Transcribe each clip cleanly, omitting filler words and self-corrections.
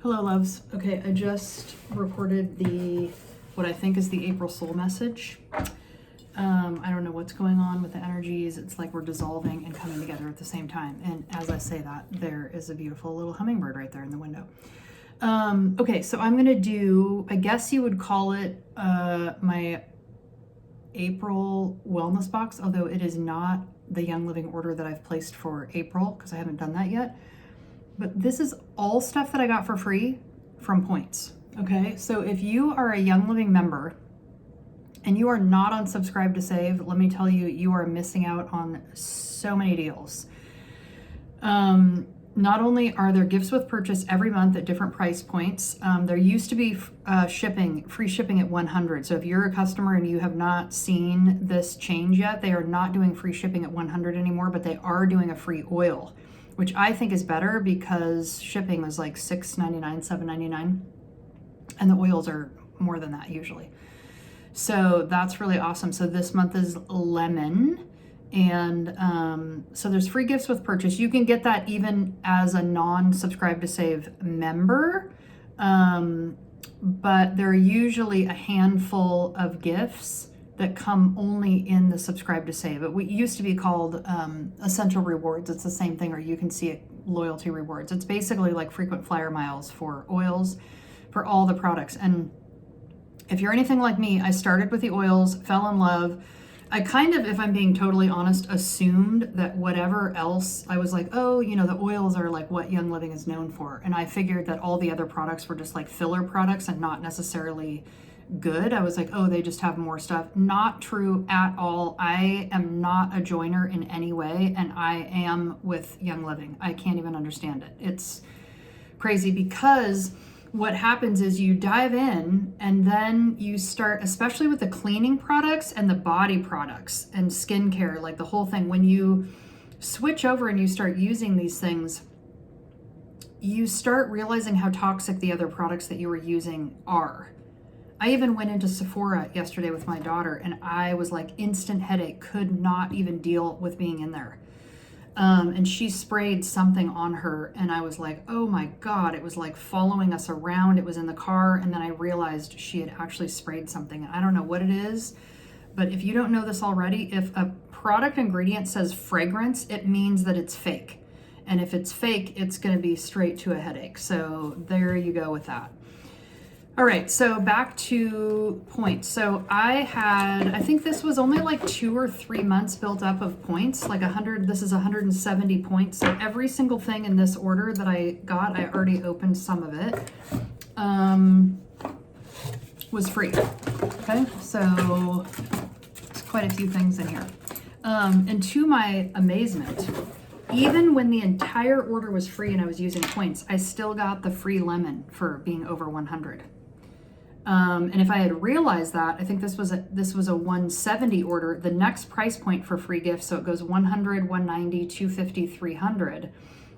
Hello, loves. Okay, I just recorded what I think is the April Soul message. I don't know what's going on with the energies. It's like we're dissolving and coming together at the same time. And as I say that, there is a beautiful little hummingbird right there in the window. Okay, so I'm gonna do, I guess you would call it my April wellness box, although it is not the Young Living order that I've placed for April because I haven't done that yet. But this is all stuff that I got for free from points. Okay, so if you are a Young Living member and you are not on Subscribe to Save, let me tell you, you are missing out on so many deals. Not only are there gifts with purchase every month at different price points, there used to be free shipping at 100. So if you're a customer and you have not seen this change yet, they are not doing free shipping at 100 anymore, but they are doing a free oil, which I think is better because shipping was like $6.99, $7.99, and the oils are more than that usually. So that's really awesome. So this month is lemon, and so there's free gifts with purchase. You can get that even as a non-subscribe to save member, but there are usually a handful of gifts that come only in the subscribe to save. It used to be called essential rewards. It's the same thing, or you can see it loyalty rewards. It's basically like frequent flyer miles for oils for all the products. And if you're anything like me, I started with the oils, fell in love. I kind of, if I'm being totally honest, assumed that whatever else, I was like, oh, the oils are like what Young Living is known for. And I figured that all the other products were just like filler products and not necessarily good. I was like, oh, they just have more stuff. Not true at all. I am not a joiner in any way, and I am with Young Living. I can't even understand it. It's crazy because what happens is you dive in and then you start, especially with the cleaning products and the body products and skincare, like the whole thing, when you switch over and you start using these things, you start realizing how toxic the other products that you were using are. I even went into Sephora yesterday with my daughter and I was like instant headache, could not even deal with being in there. And she sprayed something on her and I was like, oh my God, it was like following us around. It was in the car. And then I realized she had actually sprayed something. I don't know what it is, but if you don't know this already, if a product ingredient says fragrance, it means that it's fake. And if it's fake, it's going to be straight to a headache. So there you go with that. All right, so back to points. So I think this was only like 2 or 3 months built up of points, like 100, this is 170 points. So every single thing in this order that I got, I already opened some of it, was free. Okay, so it's quite a few things in here. And to my amazement, even when the entire order was free and I was using points, I still got the free lemon for being over 100. And if I had realized that, I think this was a 170 order, the next price point for free gifts. So it goes 100, 190, 250, 300.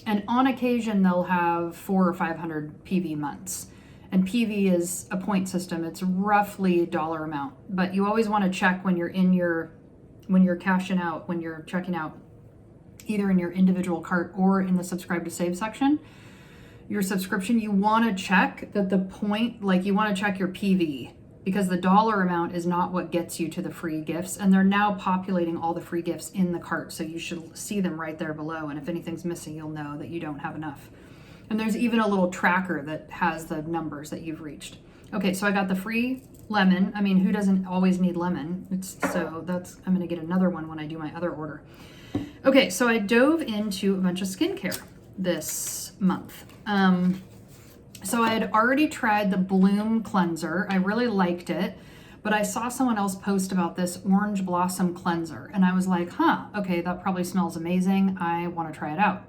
And on occasion, they'll have 400 or 500 PV months. And PV is a point system. It's roughly a dollar amount, but you always want to check when you're cashing out, when you're checking out, either in your individual cart or in the subscribe to save section, your subscription, you want to check that the point, like you want to check your PV, because the dollar amount is not what gets you to the free gifts. And they're now populating all the free gifts in the cart. So you should see them right there below. And if anything's missing, you'll know that you don't have enough. And there's even a little tracker that has the numbers that you've reached. Okay, so I got the free lemon. I mean, who doesn't always need lemon? I'm going to get another one when I do my other order. Okay, so I dove into a bunch of skincare this month. So I had already tried the Bloom cleanser. I really liked it, but I saw someone else post about this Orange Blossom cleanser and I was like, okay, that probably smells amazing. I want to try it out.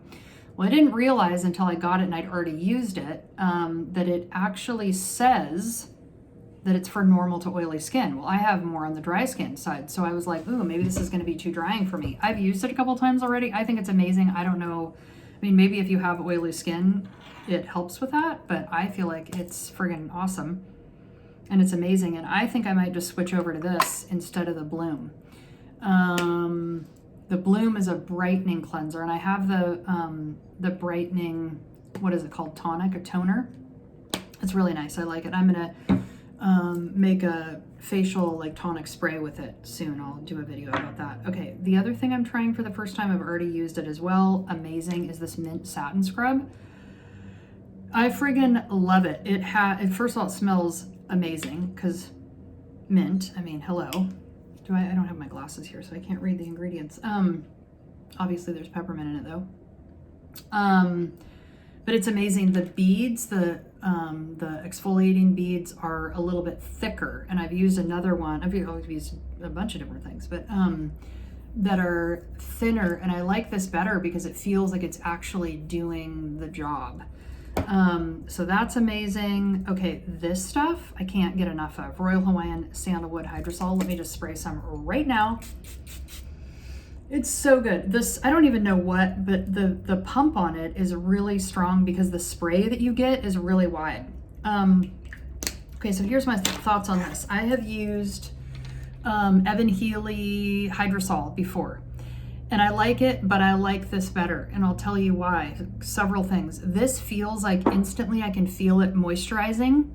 Well, I didn't realize until I got it and I'd already used it, that it actually says that it's for normal to oily skin. Well, I have more on the dry skin side. So I was like, ooh, maybe this is going to be too drying for me. I've used it a couple times already. I think it's amazing. I don't know. I mean, maybe if you have oily skin, it helps with that, but I feel like it's friggin' awesome and it's amazing. And I think I might just switch over to this instead of the Bloom. The Bloom is a brightening cleanser and I have the brightening, what is it called? Tonic, a toner. It's really nice. I like it. I'm gonna make a facial like tonic spray with it soon. I'll do a video about that. Okay, the other thing I'm trying for the first time, I've already used it as well, amazing, is this mint satin scrub. I friggin' love it. First of all, it smells amazing because mint. I mean, hello. I don't have my glasses here, so I can't read the ingredients. Obviously there's peppermint in it though. But it's amazing. The beads, the exfoliating beads are a little bit thicker, and I've used another one. I've used a bunch of different things, but that are thinner, and I like this better because it feels like it's actually doing the job. So that's amazing. Okay, this stuff I can't get enough of. Royal Hawaiian Sandalwood Hydrosol. Let me just spray some right now. It's so good. This, I don't even know what, but the pump on it is really strong because the spray that you get is really wide. Okay, so here's my thoughts on this. I have used Evan Healy Hydrosol before, and I like it, but I like this better, and I'll tll you why. Several things. This feels like instantly I can feel it moisturizing.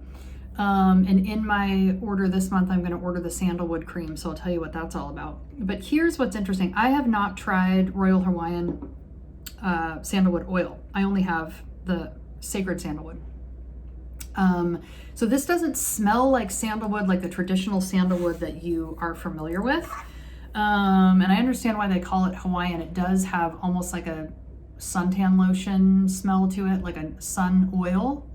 And in my order this month, I'm going to order the sandalwood cream, so I'll tell you what that's all about. But here's what's interesting. I have not tried Royal Hawaiian sandalwood oil. I only have the sacred sandalwood. So this doesn't smell like sandalwood, like the traditional sandalwood that you are familiar with. And I understand why they call it Hawaiian. It does have almost like a suntan lotion smell to it, like a sun oil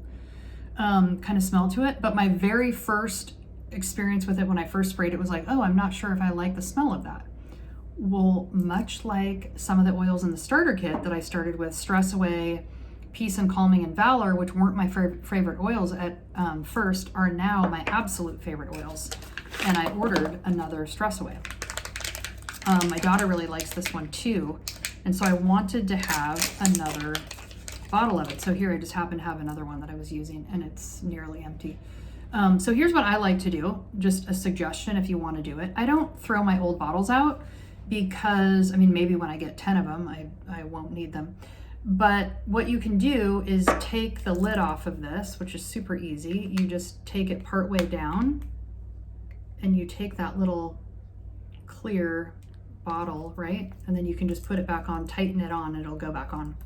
kind of smell to it. But my very first experience with it when I first sprayed it was like, oh, I'm not sure if I like the smell of that. Well, much like some of the oils in the starter kit that I started with, Stress Away, Peace and Calming, and Valor, which weren't my favorite oils at first, are now my absolute favorite oils. And I ordered another Stress Away. My daughter really likes this one too. And so I wanted to have another bottle of it. So here I just happen to have another one that I was using, and it's nearly empty. So here's what I like to do, just a suggestion if you want to do it. I don't throw my old bottles out because, I mean, maybe when I get 10 of them, I won't need them. But what you can do is take the lid off of this, which is super easy. You just take it part way down, and you take that little clear bottle, right? And then you can just put it back on, tighten it on, and it'll go back on.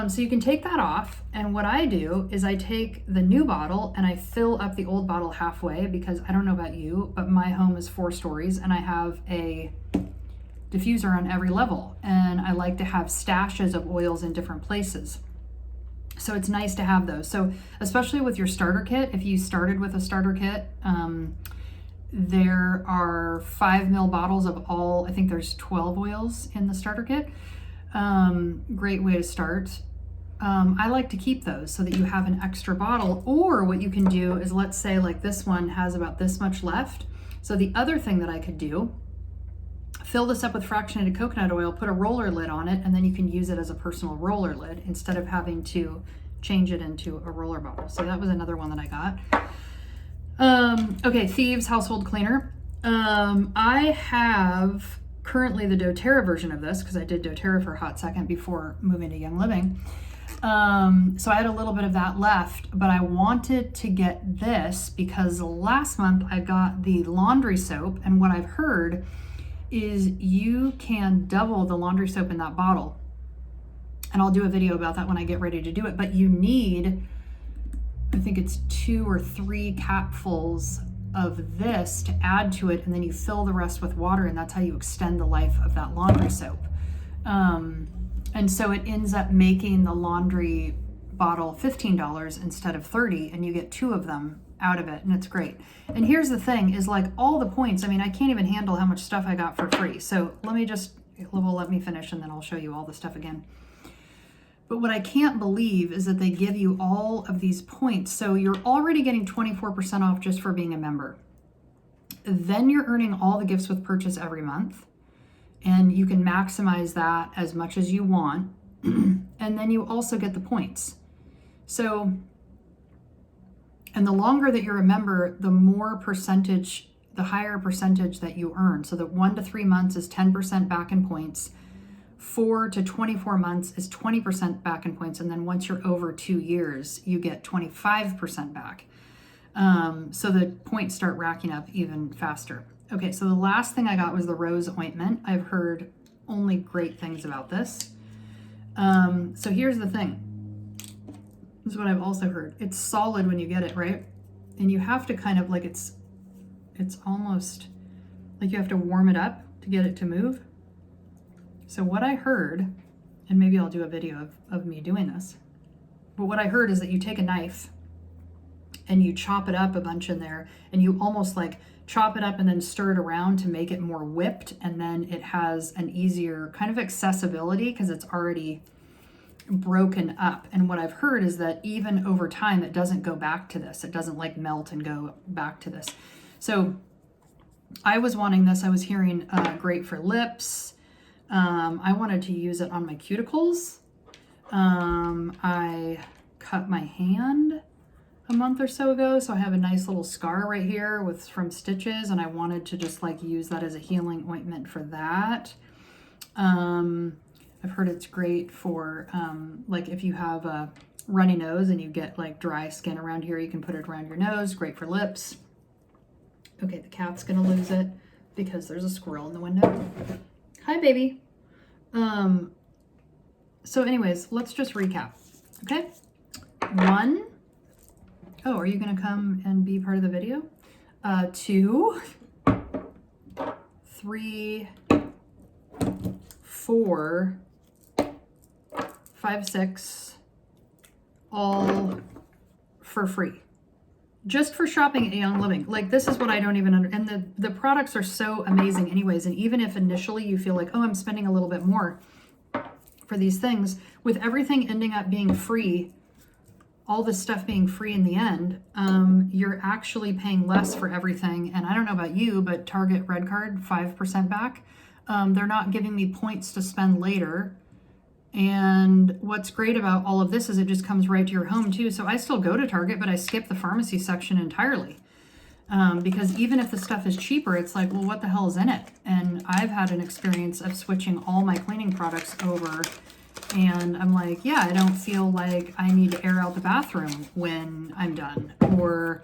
So you can take that off, and what I do is I take the new bottle and I fill up the old bottle halfway, because I don't know about you, but my home is 4 stories and I have a diffuser on every level, and I like to have stashes of oils in different places. So it's nice to have those. So especially with your starter kit, if you started with a starter kit, there are 5 ml bottles of all, I think there's 12 oils in the starter kit. Great way to start. I like to keep those so that you have an extra bottle, or what you can do is, let's say like this one has about this much left. So the other thing that I could do, fill this up with fractionated coconut oil, put a roller lid on it, and then you can use it as a personal roller lid instead of having to change it into a roller bottle. So that was another one that I got. Okay, Thieves Household Cleaner. I have currently the doTERRA version of this because I did doTERRA for a hot second before moving to Young Living. So I had a little bit of that left, but I wanted to get this because last month I got the laundry soap, and what I've heard is you can double the laundry soap in that bottle. And I'll do a video about that when I get ready to do it, but you need, I think it's 2 or 3 capfuls of this to add to it, and then you fill the rest with water, and that's how you extend the life of that laundry soap. And so it ends up making the laundry bottle $15 instead of $30, and you get 2 of them out of it, and it's great. And here's the thing is, like, all the points, I mean, I can't even handle how much stuff I got for free. So let me finish, and then I'll show you all the stuff again. But what I can't believe is that they give you all of these points. So you're already getting 24% off just for being a member. Then you're earning all the gifts with purchase every month, and you can maximize that as much as you want. And then you also get the points. So, and the longer that you're a member, the higher percentage that you earn. So that 1 to 3 months is 10% back in points. 4 to 24 months is 20% back in points. And then once you're over 2 years, you get 25% back. So the points start racking up even faster. Okay, so the last thing I got was the rose ointment. I've heard only great things about this. So here's the thing. This is what I've also heard. It's solid when you get it, right? And you have to kind of like, it's almost like you have to warm it up to get it to move. So what I heard, and maybe I'll do a video of me doing this, but what I heard is that you take a knife and you chop it up a bunch in there, and you almost like chop it up and then stir it around to make it more whipped, and then it has an easier kind of accessibility because it's already broken up. And what I've heard is that even over time, it doesn't go back to this. It doesn't like melt and go back to this. So I was wanting this. I was hearing great for lips. I wanted to use it on my cuticles. I cut my hand a month or so ago, so I have a nice little scar right here from stitches, and I wanted to just like use that as a healing ointment for that. I've heard it's great for like if you have a runny nose and you get like dry skin around here, you can put it around your nose. Great for lips. Okay, the cat's gonna lose it because there's a squirrel in the window. Hi, baby. So anyways, let's just recap. Okay, 1. Oh, are you gonna come and be part of the video? 2, 3, 4, 5, 6, all for free. Just for shopping at Young Living. Like, this is what I don't even understand. And the products are so amazing anyways. And even if initially you feel like, oh, I'm spending a little bit more for these things, with everything ending up being free, all this stuff being free in the end, you're actually paying less for everything. And I don't know about you, but Target Red Card, 5% back. They're not giving me points to spend later. And what's great about all of this is it just comes right to your home too. So I still go to Target, but I skip the pharmacy section entirely. Because even if the stuff is cheaper, it's like, well, what the hell is in it? And I've had an experience of switching all my cleaning products over, and I'm like, yeah, I don't feel like I need to air out the bathroom when I'm done, or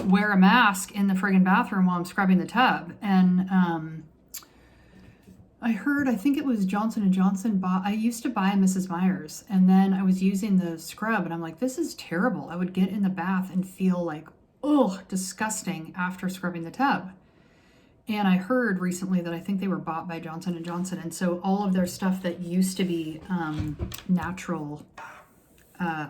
wear a mask in the friggin' bathroom while I'm scrubbing the tub. And I heard, I think it was Johnson & Johnson I used to buy Mrs. Meyer's, and then I was using the scrub, and I'm like, this is terrible. I would get in the bath and feel like, oh, disgusting after scrubbing the tub. And I heard recently that I think they were bought by Johnson & Johnson. And so all of their stuff that used to be natural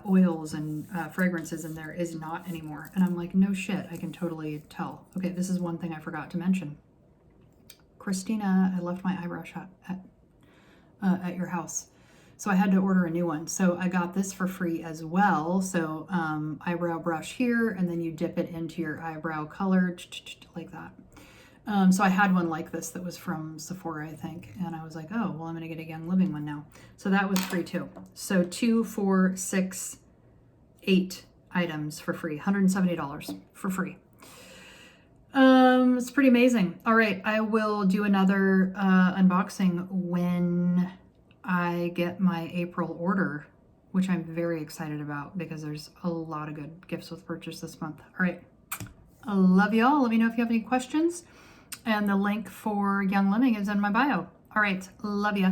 oils and fragrances in there is not anymore. And I'm like, no shit, I can totally tell. Okay, this is one thing I forgot to mention. Christina, I left my eyebrow shot at your house. So I had to order a new one. So I got this for free as well. So eyebrow brush here, and then you dip it into your eyebrow color like that. So I had one like this that was from Sephora, I think. And I was like, oh, well, I'm going to get a Young Living one now. So that was free too. So 2, 4, 6, 8 items for free. $170 for free. It's pretty amazing. All right. I will do another unboxing when I get my April order, which I'm very excited about because there's a lot of good gifts with purchase this month. All right. I love y'all. Let me know if you have any questions. And the link for Young Living is in my bio. All right. Love ya.